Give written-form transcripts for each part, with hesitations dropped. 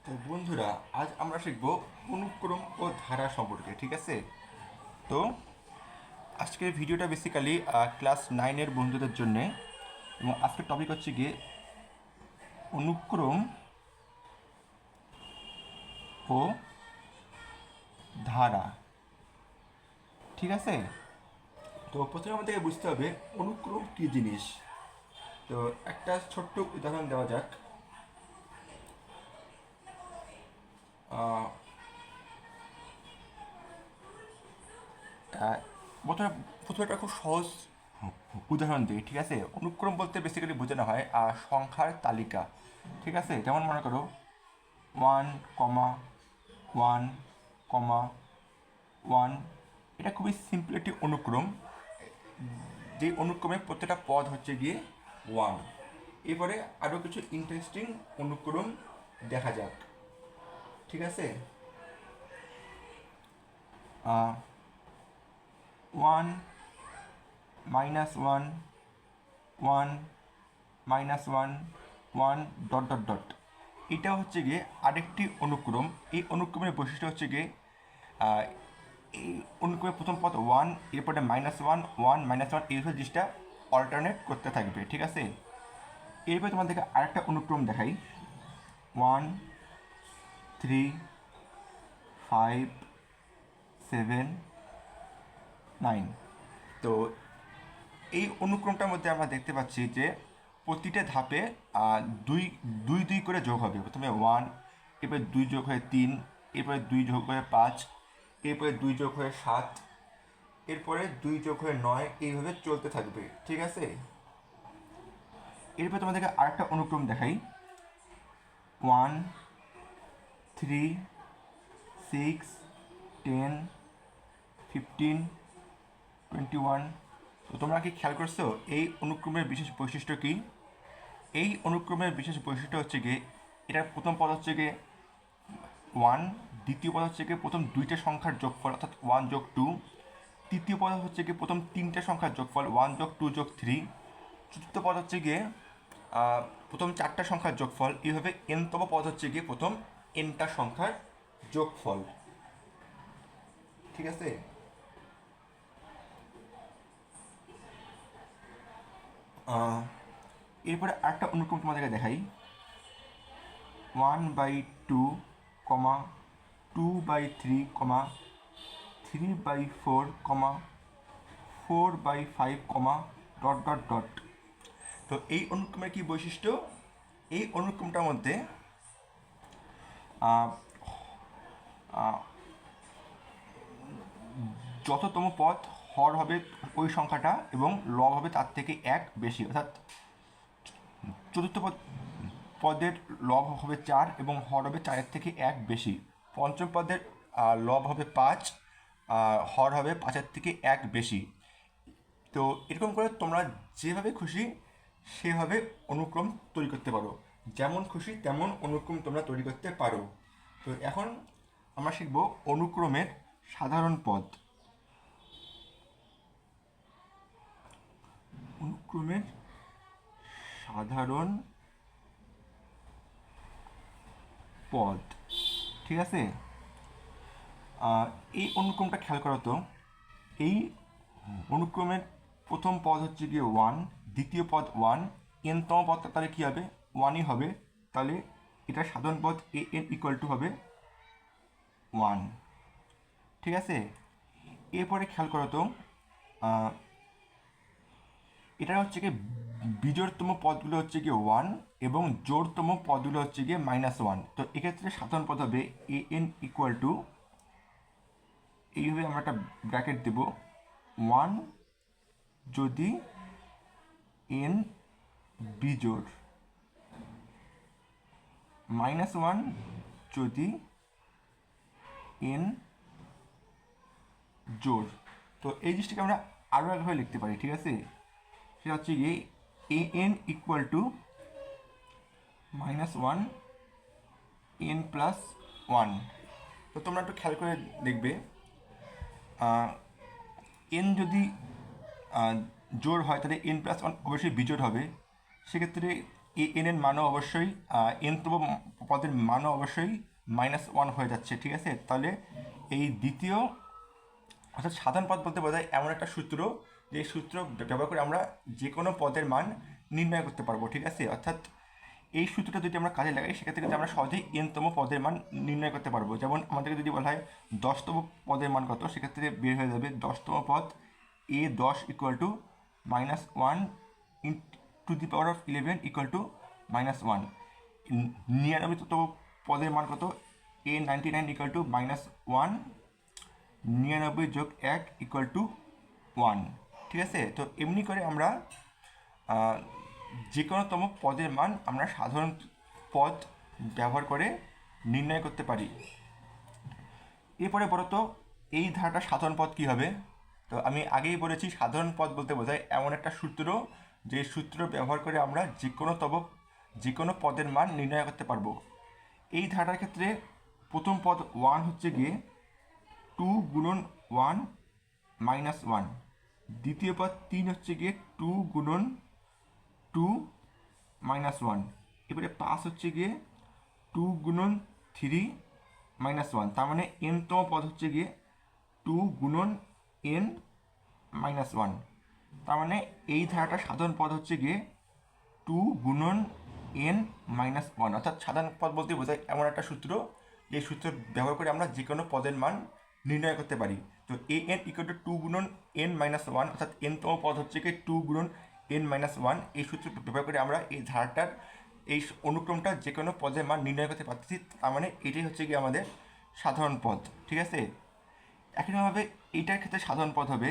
তো বন্ধুরা, আজ আমরা শিখব অনুক্রম ও ধারা সম্পর্কে। ঠিক আছে? তো আজকের ভিডিওটা বেসিক্যালি ক্লাস 9-এর বন্ধুদের জন্যে, এবং আজকের টপিক হচ্ছে গিয়ে অনুক্রম ও ধারা। ঠিক আছে? তো প্রথমে আমাদেরকে বুঝতে হবে অনুক্রম কী জিনিস। তো একটা ছোট্ট উদাহরণ দেওয়া যাক। আহ, আহ, প্রথমে প্রথমে একটা খুব সহজ উদাহরণ দিই। ঠিক আছে? অনুক্রম বলতে বেসিক্যালি বোঝানো হয় সংখ্যার তালিকা। ঠিক আছে? যেমন মনে করো 1,1,1, এটা খুবই সিম্পল একটি অনুক্রম। যে অনুক্রমে প্রত্যেকটা পদ হচ্ছে গিয়ে 1। এরপরে আরও কিছু ইন্টারেস্টিং অনুক্রম দেখা যাক। ঠিক আছে? 1, -1, 1, -1, 1, ... এটা হচ্ছে গিয়ে আরেকটি অনুক্রম। এই অনুক্রমের বৈশিষ্ট্য হচ্ছে গিয়ে আহ, এই অনুক্রমের প্রথম পদ 1, এরপরে -1, 1, -1, এইভাবে জিনিসটা অল্টারনেট করতে থাকবে। ঠিক আছে? এরপরে তোমাদেরকে আরেকটা অনুক্রম দেখাই। 1, 3, 5, 7, 9। তো এই অনুক্রমটার মধ্যে আমরা দেখতে পাচ্ছি যে প্রতিটা ধাপে দুই দুই দুই করে যোগ হবে। প্রথমে 1, এরপরে 2 যোগ হয়ে 3, এরপরে 2 যোগ হয়ে 5, এরপরে 2 যোগ হয়ে 7, এরপরে 2 যোগ হয়ে 9, এইভাবে চলতে থাকবে। ঠিক আছে? এরপরে তোমাদেরকে আরেকটা অনুক্রম দেখাই। 1, 3, 6, 10, 15, 21। তো তোমরা কি খেয়াল করছো এই অনুক্রমের বিশেষ বৈশিষ্ট্য কী? এই অনুক্রমের বিশেষ বৈশিষ্ট্য হচ্ছে গিয়ে এটার প্রথম পদ হচ্ছে গিয়ে 1, দ্বিতীয় পদ হচ্ছে গিয়ে প্রথম দুইটা সংখ্যার যোগফল অর্থাৎ 1+2, তৃতীয় পদ হচ্ছে গিয়ে প্রথম তিনটে সংখ্যার যোগফল 1+2+3, চতুর্থ পদ হচ্ছে গিয়ে প্রথম চারটা সংখ্যার যোগফল। এইভাবে এনতম পদ হচ্ছে গিয়ে প্রথম এনটা সংখ্যার যোগফল। ঠিক আছে? এরপরে আরেকটা অনুক্রম তোমাদেরকে দেখাই। 1/2, 2/3, 3/4, 4/5, ... তো এই অনুক্রমের কি বৈশিষ্ট্য? এই অনুক্রমটার মধ্যে আহ, আহ, যততম পদ হর হবে ওই সংখ্যাটা, এবং লব হবে তার থেকে এক বেশি। অর্থাৎ চতুর্থ পদের লব হবে 4 এবং হর হবে 4-এর থেকে এক বেশি। পঞ্চম পদের লব হবে 5, হর হবে 5-এর থেকে এক বেশি। তো এরকম করে তোমরা যেভাবে খুশি সেভাবে অনুক্রম তৈরি করতে পারো। যেমন খুশি তেমন অনুক্রম তোমরা তৈরি করতে পারো। তো এখন আমরা শিখব অনুক্রমের সাধারণ পদ। অনুক্রমের সাধারণ পদ। ঠিক আছে? এই অনুক্রমটা খেয়াল করো তো। এই অনুক্রমের প্রথম পদ হচ্ছে গিয়ে 1, দ্বিতীয় পদ 1, এনতম পদটা তাহলে কী হবে? 1ই হবে। তাহলে এটা সাধারণ পদ an = হবে 1। ঠিক আছে? এরপরে খেয়াল করো তো, এটা হচ্ছে গিয়ে বিজোড়তম পদগুলো হচ্ছে গিয়ে 1 এবং জোড়তম পদগুলো হচ্ছে গিয়ে -1। তো এক্ষেত্রে সাধারণ পদ হবে an = এইভাবে আমরা একটা ব্র্যাকেট দেব। 1 যদি n বিজোড়, -1 যদি n জোড়। তো এই জিনিসটাকে আমরা আরও একভাবে লিখতে পারি। ঠিক আছে? সেটা হচ্ছে গিয়ে an = -1 n+1। তো তোমরা একটু খেয়াল করে দেখবে, এন যদি জোড় হয় তাহলে n+1 অবশ্যই বিজোড় হবে। সেক্ষেত্রে এন এর মানও অবশ্যই এনতম পদের মানও অবশ্যই -1 হয়ে যাচ্ছে, ঠিক আছে। তাহলে এই দ্বিতীয় অর্থাৎ সাধারণ পদ বলতে বোঝায় এমন একটা সূত্র, যে সূত্র ব্যবহার করে আমরা যে কোনো পদের মান নির্ণয় করতে পারবো, ঠিক আছে। অর্থাৎ এই সূত্রটা যদি আমরা কাজে লাগাই সেক্ষেত্রে কিন্তু আমরা সহজেই n-তম পদের মান নির্ণয় করতে পারবো। যেমন আমাদেরকে যদি বলা হয় 10তম পদের মান কত, সেক্ষেত্রে বের হয়ে যাবে 10তম পদ a10 = -1 to the power of 11 = -1। 99তম পদের মান কত, a99 = -1, 99 যোগ 1 = 1, ঠিক আছে। তো এমনি করে আমরা যে কোনোতম পদের মান আমরা সাধারণ পদ ব্যবহার করে নির্ণয় করতে পারি। এরপরে বলো তো এই ধারাটা সাধারণ পদ কী হবে। তো আমি আগেই বলেছি সাধারণ পদ বলতে বোঝায় এমন একটা সূত্র, যে সূত্র ব্যবহার করে আমরা যে কোনো পদের মান নির্ণয় করতে পারবো। এই ধারাটার ক্ষেত্রে প্রথম পদ 1 হচ্ছে গিয়ে 2 গুণন 1 -1, দ্বিতীয় পদ 3 হচ্ছে গিয়ে 2 গুণন 2 -1, এবারে 5 হচ্ছে গিয়ে 2 গুণন 3 -1, তার মানে n-তম পদ হচ্ছে গিয়ে 2 গুণন n -1। তার মানে এই ধারাটা সাধারণ পদ হচ্ছে গিয়ে 2 গুণন n -1, অর্থাৎ সাধারণ পদ বলতে বোঝায় এমন একটা সূত্র, এই সূত্র ব্যবহার করে আমরা যে কোনো পদের মান নির্ণয় করতে পারি। তো an = 2 গুণন n -1, অর্থাৎ n-তম পদ হচ্ছে গিয়ে 2 গুণন n -1। এই সূত্র ব্যবহার করে আমরা এই ধারাটার এই অনুক্রমটা যে কোনো পদের মান নির্ণয় করতে পারতেছি। তার মানে এটাই হচ্ছে গিয়ে আমাদের সাধারণ পদ, ঠিক আছে। একইভাবে এইটার ক্ষেত্রে সাধারণ পদ হবে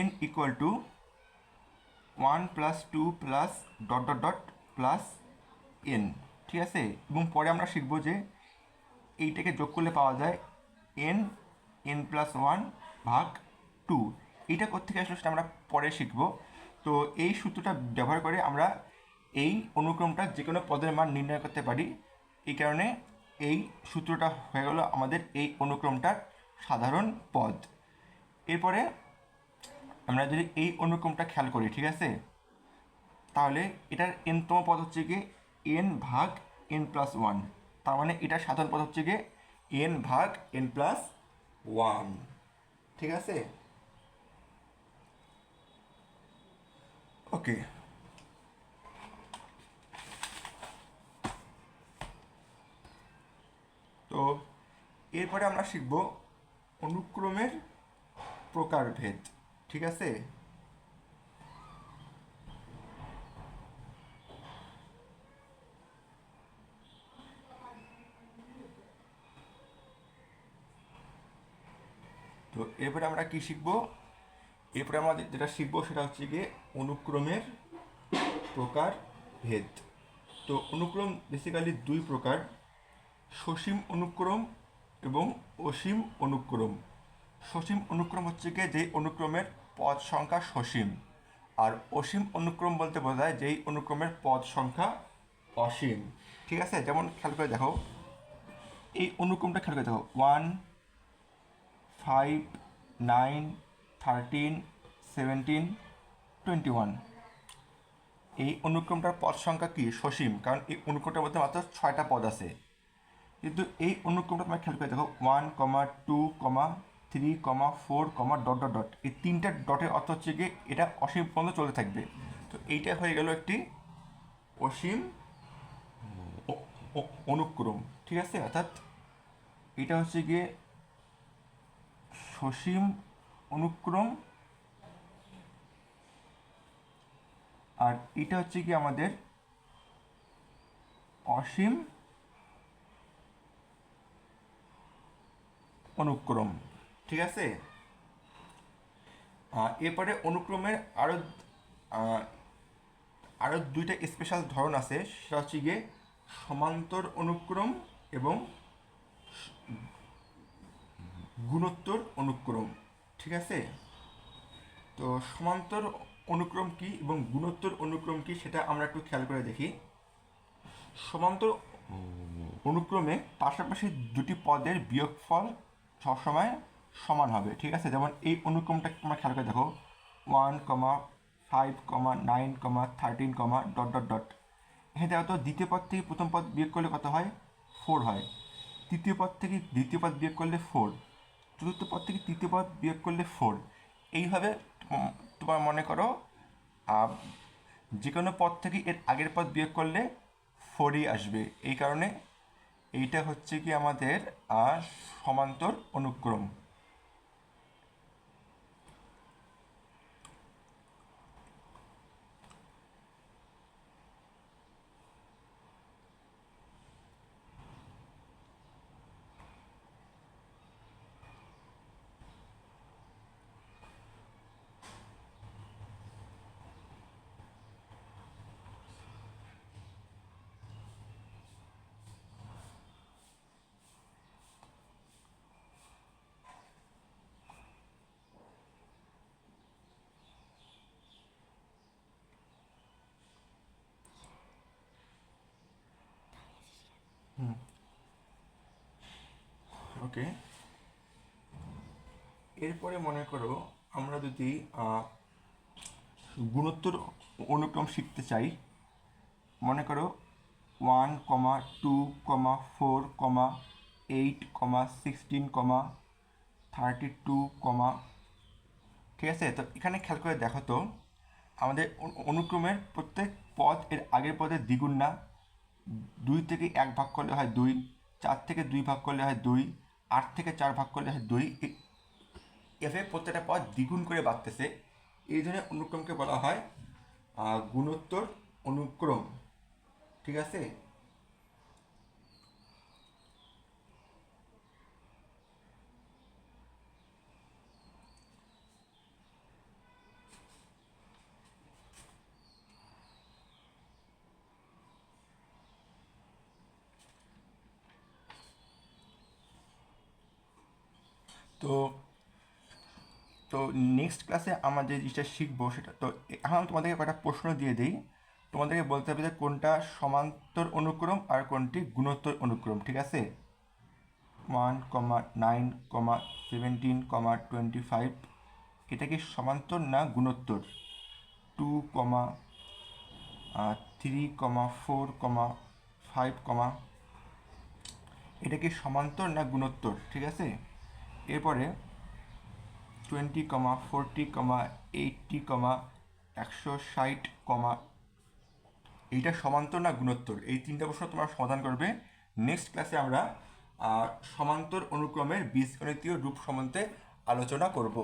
an = 1 + 2 + ... n, ঠিক আছে। এবং পরে আমরা শিখবো যে এইটাকে যোগ করলে পাওয়া যায় n+1/2। এইটা কোত্থেকে আসলে সেটা আমরা পরে শিখবো। তো এই সূত্রটা ব্যবহার করে আমরা এই অনুক্রমটা যে কোনো পদের মান নির্ণয় করতে পারি। এই কারণে এই সূত্রটা হয়ে গেল আমাদের এই অনুক্রমটার সাধারণ পদ। এরপরে আমরা যদি এই অনুক্রমটা খেয়াল করি, ঠিক আছে, তাহলে এটার n-তম পদ হচ্ছে গিয়ে n/n+1, তার মানে এটার সাধারণ পদ হচ্ছে গিয়ে n/n+1, ঠিক আছে। ওকে, তো এরপরে আমরা শিখব অনুক্রমের প্রকারভেদ, ঠিক আছে। তো এরপরে আমরা কি শিখব, এরপরে আমাদের যেটা শিখবো সেটা হচ্ছে গিয়ে অনুক্রমের প্রকারভেদ। তো অনুক্রম বেসিক্যালি দুই প্রকার, সসীম অনুক্রম এবং অসীম অনুক্রম। সসীম অনুক্রম হচ্ছে গিয়ে যেই অনুক্রমের পদ সংখ্যা সসীম, আর অসীম অনুক্রম বলতে বোঝায় যেই অনুক্রমের পদ সংখ্যা অসীম, ঠিক আছে। যেমন খেয়াল করে দেখো, এই অনুক্রমটা খেয়াল করে দেখো 1 5 9 13 17 21। এই অনুক্রমটার পদ সংখ্যা কি সসীম, কারণ এই অনুক্রমটার মধ্যে মাত্র 6টা পদ আছে। কিন্তু এই অনুক্রমটা তোমরা খেয়াল করে দেখো 1, 2, 3, 4, ... এই তিনটা ডটের অর্থ হচ্ছে গিয়ে এটা অসীম পর্যন্ত চলতে থাকবে। তো এইটা হয়ে গেল একটি অসীম অনুক্রম, ঠিক আছে। অর্থাৎ এটা হচ্ছে গিয়ে সসীম অনুক্রম, আর এটা হচ্ছে কি আমাদের অসীম অনুক্রম, ঠিক আছে। এরপরে অনুক্রমের আরও দুইটা স্পেশাল ধরন আছে, সেটা হচ্ছে গিয়ে সমান্তর অনুক্রম এবং গুণোত্তর অনুক্রম, ঠিক আছে। তো সমান্তর অনুক্রম কি এবং গুণোত্তর অনুক্রম কি সেটা আমরা একটু খেয়াল করে দেখি। সমান্তর অনুক্রমে পাশাপাশি দুটি পদের বিয়োগফল সবসময় সমান হবে, ঠিক আছে। যেমন এই অনুক্রমটা তোমরা খেয়াল করে দেখো 1, 5, 9, 13, ... হ্যাঁ দেখো তো, দ্বিতীয় পদ থেকে প্রথম পদ বিয়োগ করলে কত হয়? 4 হয়। তৃতীয় পদ থেকে দ্বিতীয় পদ বিয়োগ করলে 4। চতুর্থ পদ থেকে তৃতীয় পদ বিয়োগ করলে 4। এইভাবে তোমার মনে করো যে কোনো পদ থেকে এর আগের পদ বিয়োগ করলে 4ই আসবে। এই কারণে এইটা হচ্ছে কি আমাদের সমান্তর অনুক্রম। ওকে, এরপরে মনে করো আমরা যদি গুণোত্তর অনুক্রম শিখতে চাই, মনে করো 1,2,4,8,16,32, ঠিক আছে? তো এখানে খেয়াল করে দেখো তো, আমাদের অনুক্রমের প্রত্যেক পদ এর আগের পদের দ্বিগুণ না? 2 থেকে 1 ভাগ করলে হয় 2, 4 থেকে 2 ভাগ করলে হয় 2, 8 থেকে 4 ভাগ করলে হয় 2। এভাবে প্রত্যেকটা পদ দ্বিগুণ করে বাড়তেছে। এই ধরনের অনুক্রমকে বলা হয় গুণোত্তর অনুক্রম, ঠিক আছে? তো তো নেক্সট ক্লাসে আমরা যে জিনিসটা শিখবো সেটা তো, এখন তোমাদেরকে কয়েকটা প্রশ্ন দিয়ে দিই। তোমাদেরকে বলতে হবে যে কোনটা সমান্তর অনুক্রম আর কোনটি গুণোত্তর অনুক্রম, ঠিক আছে? 1,9,17,25 এটা কি সমান্তর না গুণোত্তর? 2,3,4,5 এটা কি সমান্তর না গুণোত্তর, ঠিক আছে? এরপরে 20,40,80,160, এইটা সমান্তর না গুণোত্তর? এই তিনটা প্রশ্ন তোমরা সমাধান করবে। নেক্সট ক্লাসে আমরা সমান্তর অনুক্রমের বীজগণিতীয় রূপ সম্বন্ধে আলোচনা করব।